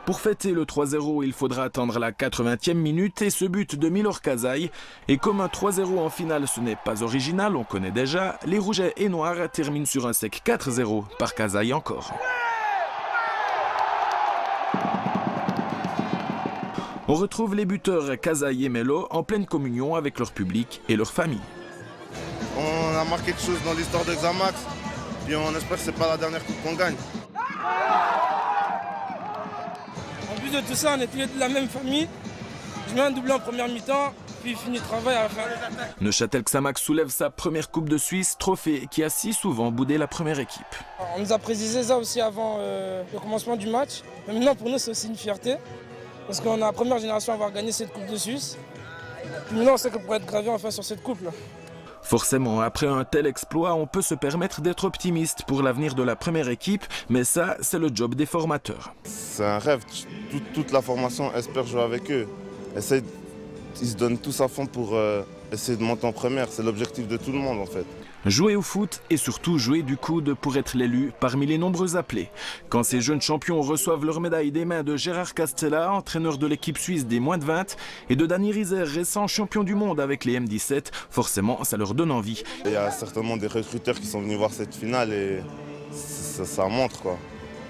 Pour fêter le 3-0, il faudra attendre la 80e minute et ce but de Milor Kasaï. Et comme un 3-0 en finale ce n'est pas original, on connaît déjà, les Rouges et Noirs terminent sur un sec 4-0 par Kasaï encore. On retrouve les buteurs Kasaï et Melo en pleine communion avec leur public et leur famille. On a marqué quelque chose dans l'histoire de Xamax, puis on espère que ce n'est pas la dernière coupe qu'on gagne. En plus de tout ça, on est tous les deux de la même famille. Je mets un doublé en première mi-temps, puis il finit le travail à la fin. Neuchâtel Xamax soulève sa première Coupe de Suisse, trophée qui a si souvent boudé la première équipe. On nous a précisé ça aussi avant le commencement du match. Mais maintenant, pour nous, c'est aussi une fierté. Parce qu'on est la première génération à avoir gagné cette Coupe de Suisse. Puis maintenant, on sait que pour être gravé enfin sur cette coupe-là. Forcément, après un tel exploit, on peut se permettre d'être optimiste pour l'avenir de la première équipe, mais ça, c'est le job des formateurs. C'est un rêve, toute la formation espère jouer avec eux. Ils se donnent tous à fond pour essayer de monter en première, c'est l'objectif de tout le monde en fait. Jouer au foot et surtout jouer du coude pour être l'élu parmi les nombreux appelés. Quand ces jeunes champions reçoivent leur médaille des mains de Gérard Castella, entraîneur de l'équipe suisse des moins de 20, et de Dani Rizer, récent champion du monde avec les M17, forcément ça leur donne envie. Il y a certainement des recruteurs qui sont venus voir cette finale et ça montre quoi.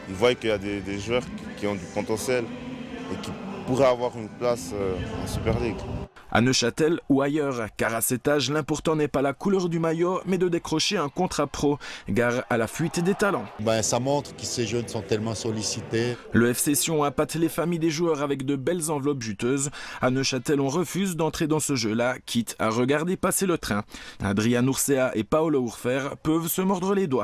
Ils voient qu'il y a des joueurs qui ont du potentiel et qui pourraient avoir une place en Super League. À Neuchâtel ou ailleurs, car à cet âge, l'important n'est pas la couleur du maillot, mais de décrocher un contrat pro. Gare à la fuite des talents. Ça montre que ces jeunes sont tellement sollicités. Le FC Sion appâte les familles des joueurs avec de belles enveloppes juteuses. À Neuchâtel, on refuse d'entrer dans ce jeu-là, quitte à regarder passer le train. Adrien Urcea et Paolo Urfer peuvent se mordre les doigts.